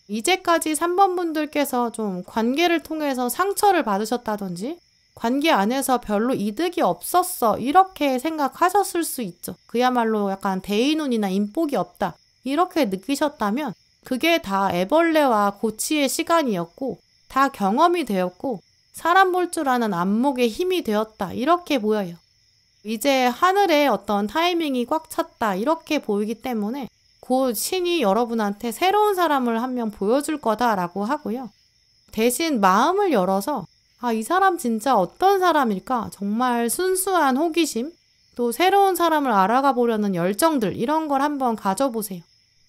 이제까지 3번 분들께서 좀 관계를 통해서 상처를 받으셨다든지 관계 안에서 별로 이득이 없었어 이렇게 생각하셨을 수 있죠. 그야말로 약간 대인운이나 인복이 없다 이렇게 느끼셨다면 그게 다 애벌레와 고치의 시간이었고 다 경험이 되었고 사람 볼 줄 아는 안목의 힘이 되었다 이렇게 보여요. 이제 하늘에 어떤 타이밍이 꽉 찼다 이렇게 보이기 때문에 곧 신이 여러분한테 새로운 사람을 한 명 보여줄 거다라고 하고요. 대신 마음을 열어서 이 사람 진짜 어떤 사람일까? 정말 순수한 호기심, 또 새로운 사람을 알아가 보려는 열정들 이런 걸 한번 가져보세요.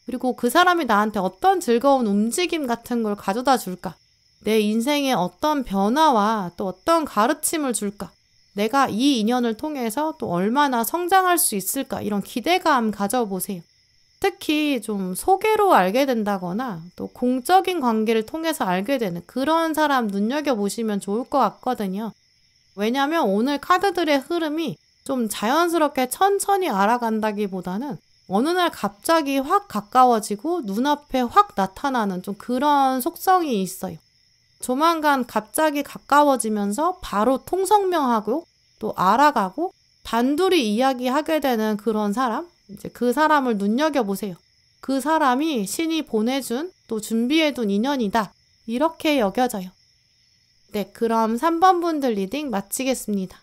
그리고 그 사람이 나한테 어떤 즐거운 움직임 같은 걸 가져다 줄까? 내 인생에 어떤 변화와 또 어떤 가르침을 줄까? 내가 이 인연을 통해서 또 얼마나 성장할 수 있을까? 이런 기대감 가져보세요. 특히 좀 소개로 알게 된다거나 또 공적인 관계를 통해서 알게 되는 그런 사람 눈여겨보시면 좋을 것 같거든요. 왜냐면 오늘 카드들의 흐름이 좀 자연스럽게 천천히 알아간다기보다는 어느 날 갑자기 확 가까워지고 눈앞에 확 나타나는 좀 그런 속성이 있어요. 조만간 갑자기 가까워지면서 바로 통성명하고 또 알아가고 단둘이 이야기하게 되는 그런 사람, 이제 그 사람을 눈여겨보세요. 그 사람이 신이 보내준 또 준비해둔 인연이다. 이렇게 여겨져요. 네, 그럼 3번 분들 리딩 마치겠습니다.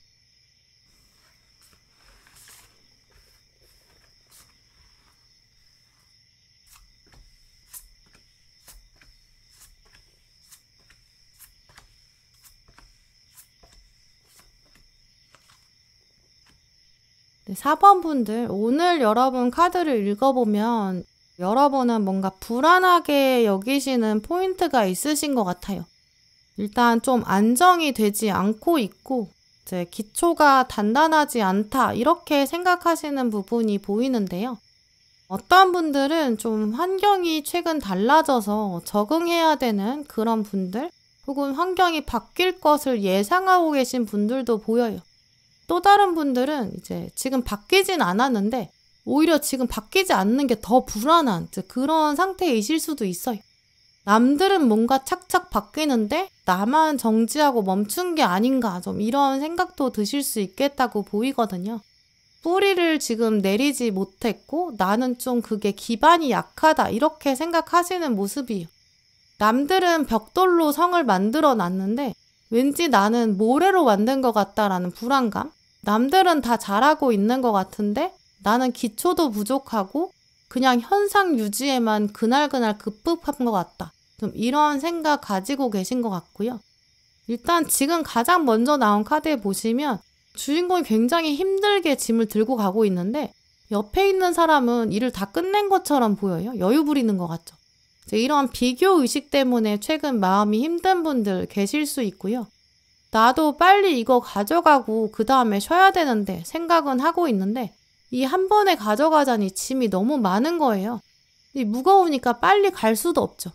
네, 4번 분들, 오늘 여러분 카드를 읽어보면 여러분은 뭔가 불안하게 여기시는 포인트가 있으신 것 같아요. 일단 좀 안정이 되지 않고 있고 이제 기초가 단단하지 않다 이렇게 생각하시는 부분이 보이는데요. 어떤 분들은 좀 환경이 최근 달라져서 적응해야 되는 그런 분들 혹은 환경이 바뀔 것을 예상하고 계신 분들도 보여요. 또 다른 분들은 이제 지금 바뀌진 않았는데 오히려 지금 바뀌지 않는 게 더 불안한 그런 상태이실 수도 있어요. 남들은 뭔가 착착 바뀌는데 나만 정지하고 멈춘 게 아닌가 좀 이런 생각도 드실 수 있겠다고 보이거든요. 뿌리를 지금 내리지 못했고 나는 좀 그게 기반이 약하다 이렇게 생각하시는 모습이에요. 남들은 벽돌로 성을 만들어 놨는데 왠지 나는 모래로 만든 것 같다라는 불안감. 남들은 다 잘하고 있는 것 같은데 나는 기초도 부족하고 그냥 현상 유지에만 그날그날 급급한 것 같다. 좀 이런 생각 가지고 계신 것 같고요. 일단 지금 가장 먼저 나온 카드에 보시면 주인공이 굉장히 힘들게 짐을 들고 가고 있는데 옆에 있는 사람은 일을 다 끝낸 것처럼 보여요. 여유 부리는 것 같죠. 이런 비교 의식 때문에 최근 마음이 힘든 분들 계실 수 있고요. 나도 빨리 이거 가져가고 그 다음에 쉬어야 되는데 생각은 하고 있는데 이 한 번에 가져가자니 짐이 너무 많은 거예요. 이 무거우니까 빨리 갈 수도 없죠.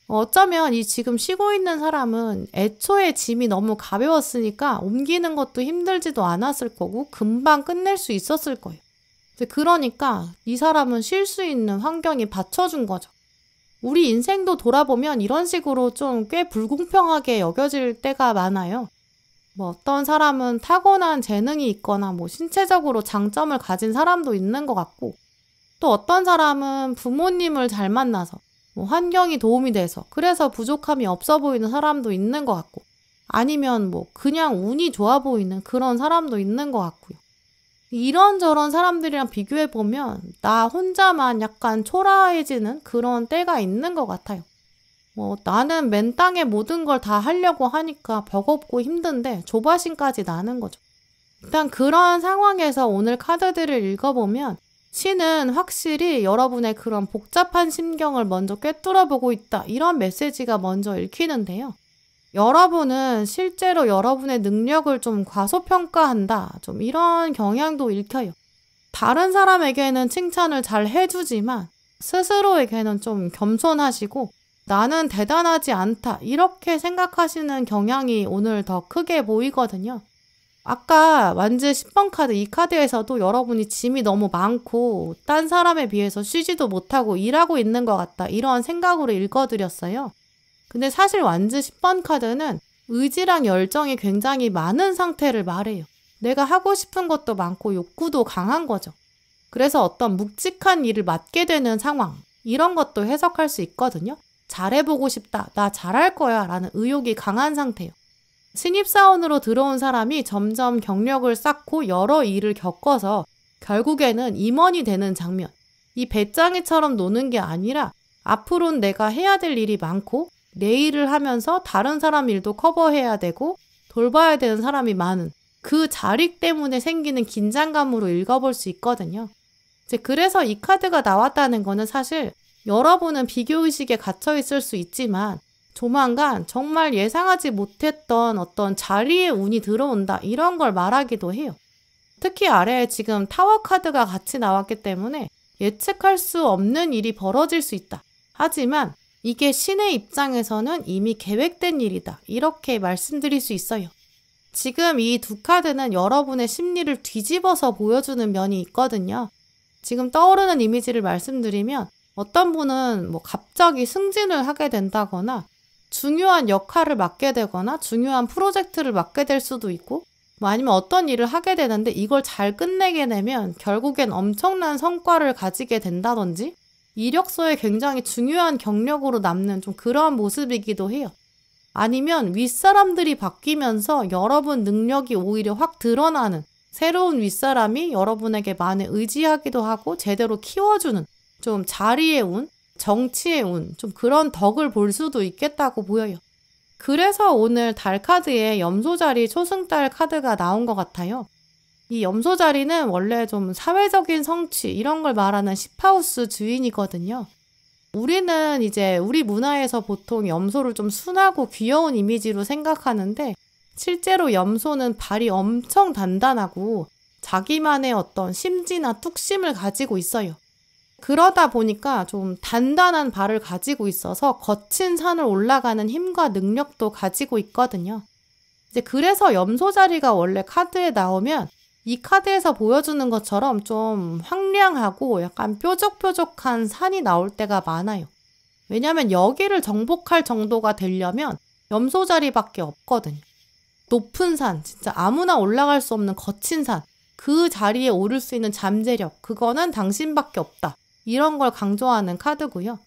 어쩌면 이 지금 쉬고 있는 사람은 애초에 짐이 너무 가벼웠으니까 옮기는 것도 힘들지도 않았을 거고 금방 끝낼 수 있었을 거예요. 그러니까 이 사람은 쉴 수 있는 환경이 받쳐준 거죠. 우리 인생도 돌아보면 이런 식으로 좀 꽤 불공평하게 여겨질 때가 많아요. 어떤 사람은 타고난 재능이 있거나 신체적으로 장점을 가진 사람도 있는 것 같고 또 어떤 사람은 부모님을 잘 만나서 환경이 도움이 돼서 그래서 부족함이 없어 보이는 사람도 있는 것 같고 아니면 그냥 운이 좋아 보이는 그런 사람도 있는 것 같고요. 이런저런 사람들이랑 비교해보면 나 혼자만 약간 초라해지는 그런 때가 있는 것 같아요. 나는 맨 땅에 모든 걸 다 하려고 하니까 버겁고 힘든데 조바심까지 나는 거죠. 일단 그런 상황에서 오늘 카드들을 읽어보면 신은 확실히 여러분의 그런 복잡한 심경을 먼저 꿰뚫어보고 있다. 이런 메시지가 먼저 읽히는데요. 여러분은 실제로 여러분의 능력을 좀 과소평가한다. 좀 이런 경향도 읽혀요. 다른 사람에게는 칭찬을 잘 해주지만 스스로에게는 좀 겸손하시고 나는 대단하지 않다. 이렇게 생각하시는 경향이 오늘 더 크게 보이거든요. 아까 완즈 10번 카드 이 카드에서도 여러분이 짐이 너무 많고 딴 사람에 비해서 쉬지도 못하고 일하고 있는 것 같다. 이런 생각으로 읽어드렸어요. 근데 사실 완즈 10번 카드는 의지랑 열정이 굉장히 많은 상태를 말해요. 내가 하고 싶은 것도 많고 욕구도 강한 거죠. 그래서 어떤 묵직한 일을 맡게 되는 상황 이런 것도 해석할 수 있거든요. 잘해보고 싶다. 나 잘할 거야. 라는 의욕이 강한 상태예요. 신입사원으로 들어온 사람이 점점 경력을 쌓고 여러 일을 겪어서 결국에는 임원이 되는 장면. 이 배짱이처럼 노는 게 아니라 앞으로는 내가 해야 될 일이 많고 내 일을 하면서 다른 사람 일도 커버해야 되고 돌봐야 되는 사람이 많은 그 자리 때문에 생기는 긴장감으로 읽어볼 수 있거든요. 이제 그래서 이 카드가 나왔다는 거는 사실 여러분은 비교의식에 갇혀 있을 수 있지만 조만간 정말 예상하지 못했던 어떤 자리의 운이 들어온다 이런 걸 말하기도 해요. 특히 아래에 지금 타워 카드가 같이 나왔기 때문에 예측할 수 없는 일이 벌어질 수 있다. 하지만 이게 신의 입장에서는 이미 계획된 일이다. 이렇게 말씀드릴 수 있어요. 지금 이 두 카드는 여러분의 심리를 뒤집어서 보여주는 면이 있거든요. 지금 떠오르는 이미지를 말씀드리면 어떤 분은 갑자기 승진을 하게 된다거나 중요한 역할을 맡게 되거나 중요한 프로젝트를 맡게 될 수도 있고 아니면 어떤 일을 하게 되는데 이걸 잘 끝내게 되면 결국엔 엄청난 성과를 가지게 된다든지 이력서에 굉장히 중요한 경력으로 남는 좀 그런 모습이기도 해요. 아니면 윗사람들이 바뀌면서 여러분 능력이 오히려 확 드러나는 새로운 윗사람이 여러분에게 많이 의지하기도 하고 제대로 키워주는 좀 자리의 운, 정치의 운, 좀 그런 덕을 볼 수도 있겠다고 보여요. 그래서 오늘 달 카드에 염소자리 초승달 카드가 나온 것 같아요. 이 염소자리는 원래 좀 사회적인 성취 이런 걸 말하는 10하우스 주인이거든요. 우리는 이제 우리 문화에서 보통 염소를 좀 순하고 귀여운 이미지로 생각하는데 실제로 염소는 발이 엄청 단단하고 자기만의 어떤 심지나 뚝심을 가지고 있어요. 그러다 보니까 좀 단단한 발을 가지고 있어서 거친 산을 올라가는 힘과 능력도 가지고 있거든요. 이제 그래서 염소자리가 원래 카드에 나오면 이 카드에서 보여주는 것처럼 좀 황량하고 약간 뾰족뾰족한 산이 나올 때가 많아요. 왜냐면 여기를 정복할 정도가 되려면 염소자리밖에 없거든요. 높은 산, 진짜 아무나 올라갈 수 없는 거친 산, 그 자리에 오를 수 있는 잠재력, 그거는 당신밖에 없다. 이런 걸 강조하는 카드고요.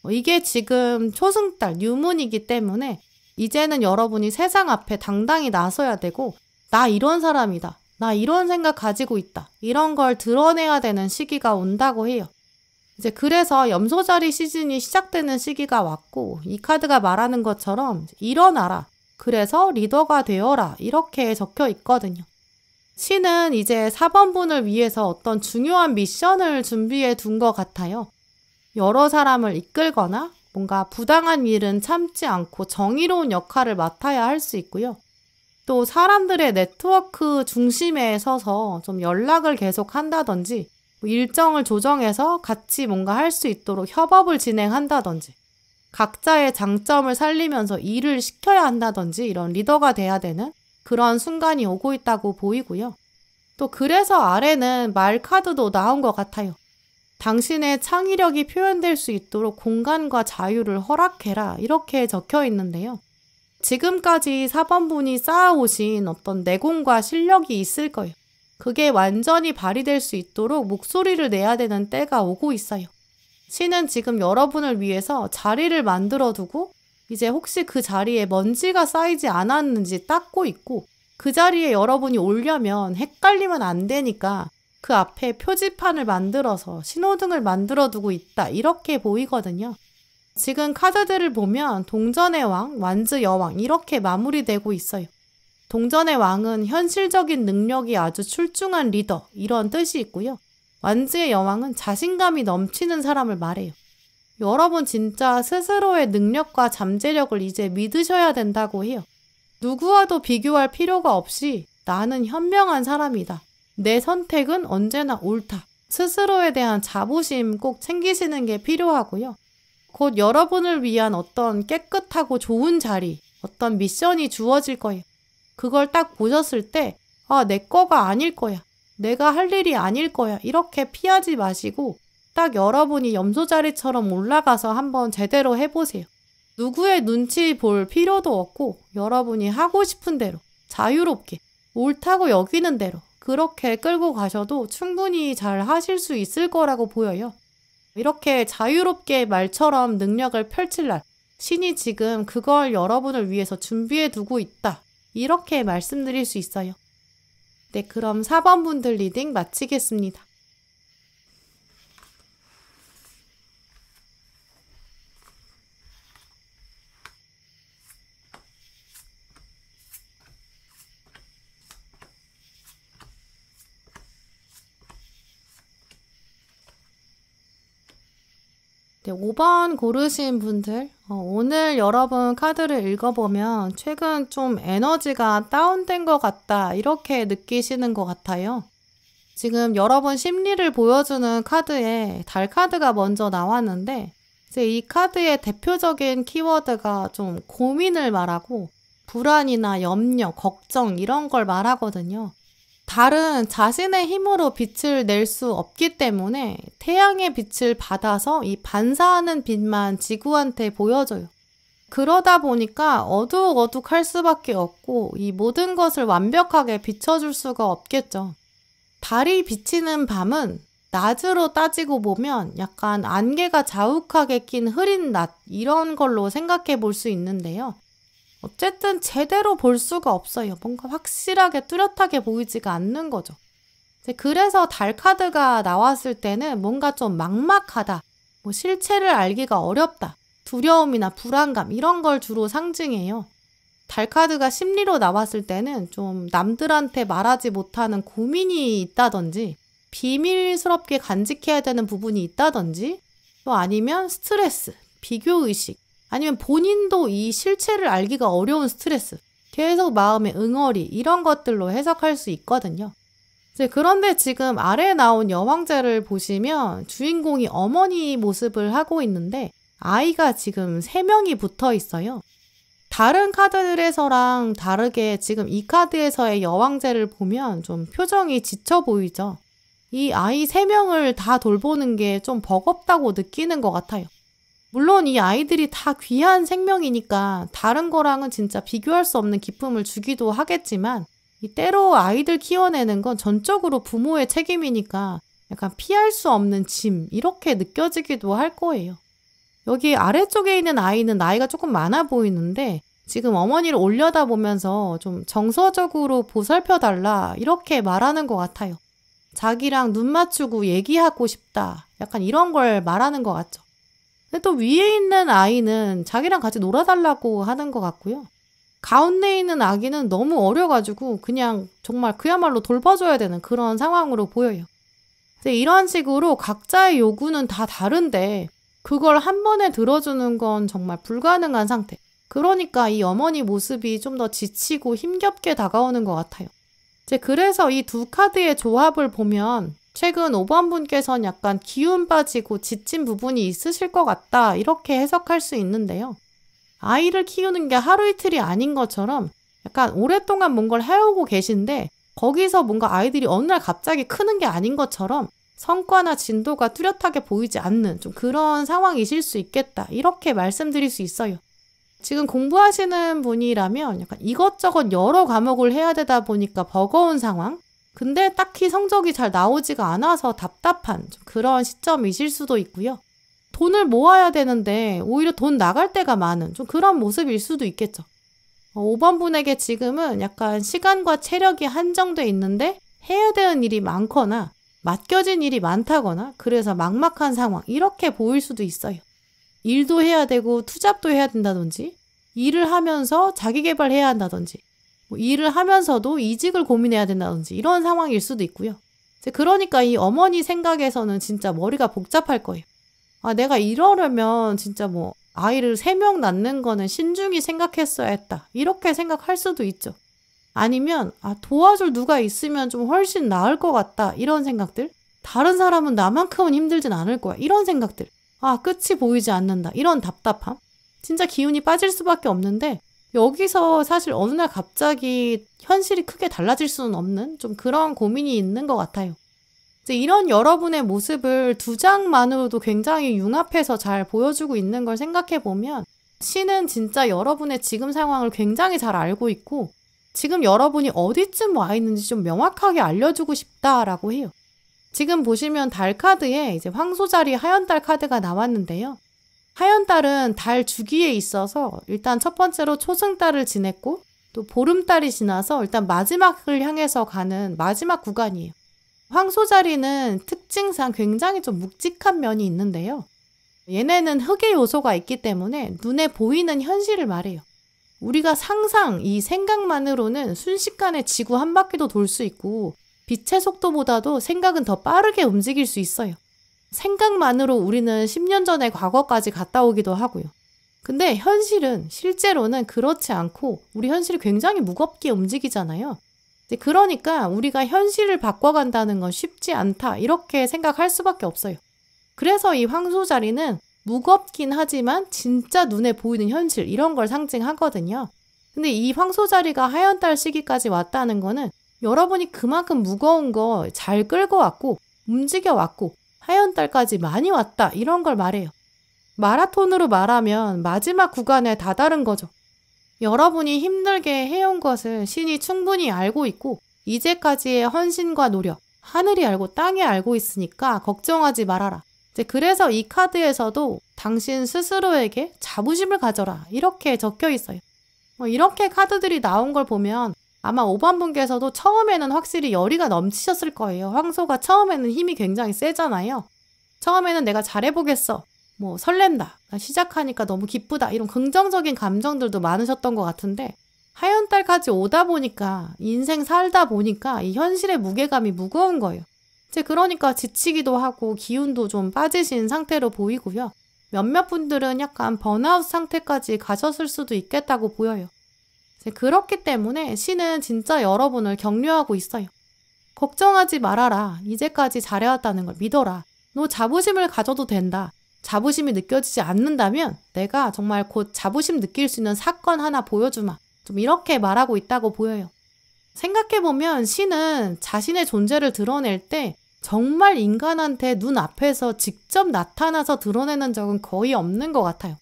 이게 지금 초승달, 뉴문이기 때문에 이제는 여러분이 세상 앞에 당당히 나서야 되고 나 이런 사람이다. 나 이런 생각 가지고 있다. 이런 걸 드러내야 되는 시기가 온다고 해요. 이제 그래서 염소자리 시즌이 시작되는 시기가 왔고 이 카드가 말하는 것처럼 일어나라. 그래서 리더가 되어라. 이렇게 적혀 있거든요. 신은 이제 4번 분을 위해서 어떤 중요한 미션을 준비해 둔 것 같아요. 여러 사람을 이끌거나 뭔가 부당한 일은 참지 않고 정의로운 역할을 맡아야 할 수 있고요. 또 사람들의 네트워크 중심에 서서 좀 연락을 계속 한다든지 일정을 조정해서 같이 뭔가 할 수 있도록 협업을 진행한다든지 각자의 장점을 살리면서 일을 시켜야 한다든지 이런 리더가 돼야 되는 그런 순간이 오고 있다고 보이고요. 또 그래서 아래는 말 카드도 나온 것 같아요. 당신의 창의력이 표현될 수 있도록 공간과 자유를 허락해라 이렇게 적혀 있는데요. 지금까지 4번 분이 쌓아오신 어떤 내공과 실력이 있을 거예요. 그게 완전히 발휘될 수 있도록 목소리를 내야 되는 때가 오고 있어요. 신은 지금 여러분을 위해서 자리를 만들어 두고 이제 혹시 그 자리에 먼지가 쌓이지 않았는지 닦고 있고 그 자리에 여러분이 오려면 헷갈리면 안 되니까 그 앞에 표지판을 만들어서 신호등을 만들어 두고 있다 이렇게 보이거든요. 지금 카드들을 보면 동전의 왕, 완즈 여왕 이렇게 마무리되고 있어요. 동전의 왕은 현실적인 능력이 아주 출중한 리더 이런 뜻이 있고요. 완즈의 여왕은 자신감이 넘치는 사람을 말해요. 여러분 진짜 스스로의 능력과 잠재력을 이제 믿으셔야 된다고 해요. 누구와도 비교할 필요가 없이 나는 현명한 사람이다. 내 선택은 언제나 옳다. 스스로에 대한 자부심 꼭 챙기시는 게 필요하고요. 곧 여러분을 위한 어떤 깨끗하고 좋은 자리, 어떤 미션이 주어질 거예요. 그걸 딱 보셨을 때 내 거가 아닐 거야. 내가 할 일이 아닐 거야. 이렇게 피하지 마시고 딱 여러분이 염소자리처럼 올라가서 한번 제대로 해보세요. 누구의 눈치 볼 필요도 없고 여러분이 하고 싶은 대로 자유롭게 옳다고 여기는 대로 그렇게 끌고 가셔도 충분히 잘 하실 수 있을 거라고 보여요. 이렇게 자유롭게 말처럼 능력을 펼칠 날 신이 지금 그걸 여러분을 위해서 준비해 두고 있다. 이렇게 말씀드릴 수 있어요. 네, 그럼 4번 분들 리딩 마치겠습니다. 네, 5번 고르신 분들, 오늘 여러분 카드를 읽어보면 최근 좀 에너지가 다운된 것 같다, 이렇게 느끼시는 것 같아요. 지금 여러분 심리를 보여주는 카드에 달 카드가 먼저 나왔는데, 이제 이 카드의 대표적인 키워드가 좀 고민을 말하고 불안이나 염려, 걱정 이런 걸 말하거든요. 달은 자신의 힘으로 빛을 낼 수 없기 때문에 태양의 빛을 받아서 이 반사하는 빛만 지구한테 보여줘요. 그러다 보니까 어둑어둑할 수밖에 없고 이 모든 것을 완벽하게 비춰줄 수가 없겠죠. 달이 비치는 밤은 낮으로 따지고 보면 약간 안개가 자욱하게 낀 흐린 낮 이런 걸로 생각해 볼 수 있는데요. 어쨌든 제대로 볼 수가 없어요. 뭔가 확실하게 뚜렷하게 보이지가 않는 거죠. 그래서 달 카드가 나왔을 때는 뭔가 좀 막막하다, 뭐 실체를 알기가 어렵다, 두려움이나 불안감 이런 걸 주로 상징해요. 달 카드가 심리로 나왔을 때는 좀 남들한테 말하지 못하는 고민이 있다든지 비밀스럽게 간직해야 되는 부분이 있다든지 또 아니면 스트레스, 비교의식 아니면 본인도 이 실체를 알기가 어려운 스트레스, 계속 마음의 응어리 이런 것들로 해석할 수 있거든요. 그런데 지금 아래에 나온 여왕제를 보시면 주인공이 어머니 모습을 하고 있는데 아이가 지금 3명이 붙어 있어요. 다른 카드들에서랑 다르게 지금 이 카드에서의 여왕제를 보면 좀 표정이 지쳐 보이죠. 이 아이 3명을 다 돌보는 게 좀 버겁다고 느끼는 것 같아요. 물론 이 아이들이 다 귀한 생명이니까 다른 거랑은 진짜 비교할 수 없는 기쁨을 주기도 하겠지만 때로 아이들 키워내는 건 전적으로 부모의 책임이니까 약간 피할 수 없는 짐 이렇게 느껴지기도 할 거예요. 여기 아래쪽에 있는 아이는 나이가 조금 많아 보이는데 지금 어머니를 올려다보면서 좀 정서적으로 보살펴달라 이렇게 말하는 것 같아요. 자기랑 눈 맞추고 얘기하고 싶다 약간 이런 걸 말하는 것 같죠. 근데 또 위에 있는 아이는 자기랑 같이 놀아달라고 하는 것 같고요. 가운데 있는 아기는 너무 어려가지고 그냥 정말 그야말로 돌봐줘야 되는 그런 상황으로 보여요. 이런 식으로 각자의 요구는 다 다른데 그걸 한 번에 들어주는 건 정말 불가능한 상태. 그러니까 이 어머니 모습이 좀 더 지치고 힘겹게 다가오는 것 같아요. 그래서 이 두 카드의 조합을 보면 최근 5번 분께서는 약간 기운 빠지고 지친 부분이 있으실 것 같다 이렇게 해석할 수 있는데요. 아이를 키우는 게 하루 이틀이 아닌 것처럼 약간 오랫동안 뭔가를 해오고 계신데 거기서 뭔가 아이들이 어느 날 갑자기 크는 게 아닌 것처럼 성과나 진도가 뚜렷하게 보이지 않는 좀 그런 상황이실 수 있겠다 이렇게 말씀드릴 수 있어요. 지금 공부하시는 분이라면 약간 이것저것 여러 과목을 해야 되다 보니까 버거운 상황, 근데 딱히 성적이 잘 나오지가 않아서 답답한 좀 그런 시점이실 수도 있고요. 돈을 모아야 되는데 오히려 돈 나갈 때가 많은 좀 그런 모습일 수도 있겠죠. 5번 분에게 지금은 약간 시간과 체력이 한정돼 있는데 해야 되는 일이 많거나 맡겨진 일이 많다거나 그래서 막막한 상황 이렇게 보일 수도 있어요. 일도 해야 되고 투잡도 해야 된다든지 일을 하면서 자기계발해야 한다든지 일을 하면서도 이직을 고민해야 된다든지 이런 상황일 수도 있고요. 그러니까 이 어머니 생각에서는 진짜 머리가 복잡할 거예요. 내가 이러려면 진짜 뭐 아이를 3명 낳는 거는 신중히 생각했어야 했다 이렇게 생각할 수도 있죠. 아니면 도와줄 누가 있으면 좀 훨씬 나을 것 같다 이런 생각들, 다른 사람은 나만큼은 힘들진 않을 거야 이런 생각들, 끝이 보이지 않는다 이런 답답함, 진짜 기운이 빠질 수밖에 없는데 여기서 사실 어느 날 갑자기 현실이 크게 달라질 수는 없는 좀 그런 고민이 있는 것 같아요. 이런 여러분의 모습을 2장만으로도 굉장히 융합해서 잘 보여주고 있는 걸 생각해보면 신은 진짜 여러분의 지금 상황을 굉장히 잘 알고 있고 지금 여러분이 어디쯤 와 있는지 좀 명확하게 알려주고 싶다라고 해요. 지금 보시면 달 카드에 이제 황소자리 하얀달 카드가 나왔는데요. 하얀달은 달 주기에 있어서 일단 첫 번째로 초승달을 지냈고 또 보름달이 지나서 일단 마지막을 향해서 가는 마지막 구간이에요. 황소자리는 특징상 굉장히 좀 묵직한 면이 있는데요. 얘네는 흙의 요소가 있기 때문에 눈에 보이는 현실을 말해요. 우리가 상상, 이 생각만으로는 순식간에 지구 한 바퀴도 돌 수 있고 빛의 속도보다도 생각은 더 빠르게 움직일 수 있어요. 생각만으로 우리는 10년 전의 과거까지 갔다 오기도 하고요. 근데 현실은 실제로는 그렇지 않고 우리 현실이 굉장히 무겁게 움직이잖아요. 그러니까 우리가 현실을 바꿔간다는 건 쉽지 않다 이렇게 생각할 수밖에 없어요. 그래서 이 황소자리는 무겁긴 하지만 진짜 눈에 보이는 현실 이런 걸 상징하거든요. 근데 이 황소자리가 하연달 시기까지 왔다는 거는 여러분이 그만큼 무거운 거 잘 끌고 왔고 움직여 왔고 하연달까지 많이 왔다 이런 걸 말해요. 마라톤으로 말하면 마지막 구간에 다다른 거죠. 여러분이 힘들게 해온 것을 신이 충분히 알고 있고 이제까지의 헌신과 노력, 하늘이 알고 땅이 알고 있으니까 걱정하지 말아라. 그래서 이 카드에서도 당신 스스로에게 자부심을 가져라 이렇게 적혀 있어요. 이렇게 카드들이 나온 걸 보면 아마 5번 분께서도 처음에는 확실히 열의가 넘치셨을 거예요. 황소가 처음에는 힘이 굉장히 세잖아요. 처음에는 내가 잘해보겠어. 설렌다. 나 시작하니까 너무 기쁘다. 이런 긍정적인 감정들도 많으셨던 것 같은데 하연달까지 오다 보니까 인생 살다 보니까 이 현실의 무게감이 무거운 거예요. 그러니까 지치기도 하고 기운도 좀 빠지신 상태로 보이고요. 몇몇 분들은 약간 번아웃 상태까지 가셨을 수도 있겠다고 보여요. 그렇기 때문에 신은 진짜 여러분을 격려하고 있어요. 걱정하지 말아라. 이제까지 잘해왔다는 걸 믿어라. 너 자부심을 가져도 된다. 자부심이 느껴지지 않는다면 내가 정말 곧 자부심 느낄 수 있는 사건 하나 보여주마. 좀 이렇게 말하고 있다고 보여요. 생각해보면 신은 자신의 존재를 드러낼 때 정말 인간한테 눈앞에서 직접 나타나서 드러내는 적은 거의 없는 것 같아요.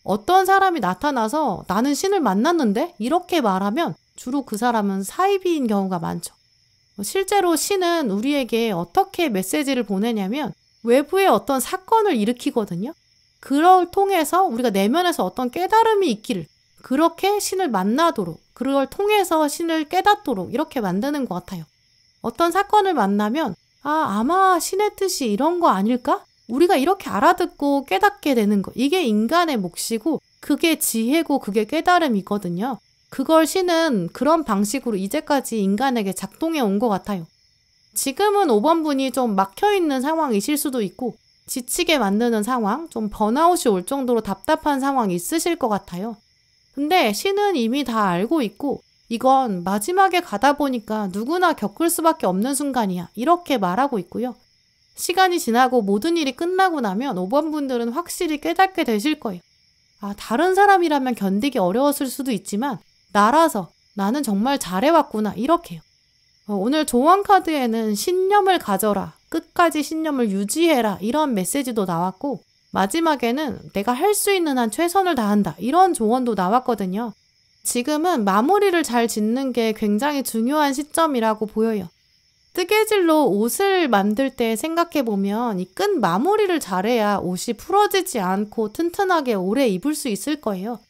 어떤 사람이 나타나서 나는 신을 만났는데? 이렇게 말하면 주로 그 사람은 사이비인 경우가 많죠. 실제로 신은 우리에게 어떻게 메시지를 보내냐면 외부의 어떤 사건을 일으키거든요. 그걸 통해서 우리가 내면에서 어떤 깨달음이 있기를 그렇게 신을 만나도록 그걸 통해서 신을 깨닫도록 이렇게 만드는 것 같아요. 어떤 사건을 만나면 아마 신의 뜻이 이런 거 아닐까? 우리가 이렇게 알아듣고 깨닫게 되는 거. 이게 인간의 몫이고 그게 지혜고 그게 깨달음이거든요. 그걸 신은 그런 방식으로 이제까지 인간에게 작동해 온 것 같아요. 지금은 5번 분이 좀 막혀있는 상황이실 수도 있고 지치게 만드는 상황, 좀 번아웃이 올 정도로 답답한 상황이 있으실 것 같아요. 근데 신은 이미 다 알고 있고 이건 마지막에 가다 보니까 누구나 겪을 수밖에 없는 순간이야. 이렇게 말하고 있고요. 시간이 지나고 모든 일이 끝나고 나면 5번 분들은 확실히 깨닫게 되실 거예요. 다른 사람이라면 견디기 어려웠을 수도 있지만 나라서 나는 정말 잘해왔구나. 이렇게요. 오늘 조언 카드에는 신념을 가져라. 끝까지 신념을 유지해라. 이런 메시지도 나왔고 마지막에는 내가 할 수 있는 한 최선을 다한다. 이런 조언도 나왔거든요. 지금은 마무리를 잘 짓는 게 굉장히 중요한 시점이라고 보여요. 뜨개질로 옷을 만들 때 생각해보면 이 끈 마무리를 잘해야 옷이 풀어지지 않고 튼튼하게 오래 입을 수 있을 거예요.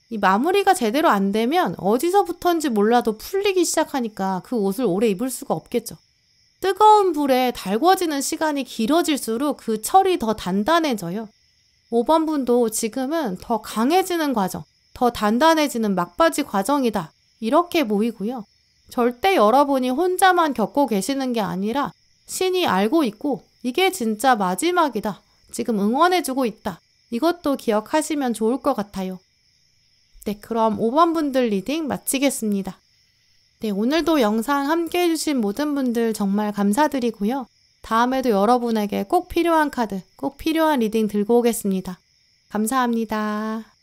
이 마무리가 제대로 안 되면 어디서부터인지 몰라도 풀리기 시작하니까 그 옷을 오래 입을 수가 없겠죠. 뜨거운 불에 달궈지는 시간이 길어질수록 그 철이 더 단단해져요. 5번 분도 지금은 더 강해지는 과정, 더 단단해지는 막바지 과정이다. 이렇게 보이고요. 절대 여러분이 혼자만 겪고 계시는 게 아니라 신이 알고 있고 이게 진짜 마지막이다. 지금 응원해주고 있다. 이것도 기억하시면 좋을 것 같아요. 네, 그럼 5번 분들 리딩 마치겠습니다. 네, 오늘도 영상 함께 해주신 모든 분들 정말 감사드리고요. 다음에도 여러분에게 꼭 필요한 카드, 꼭 필요한 리딩 들고 오겠습니다. 감사합니다.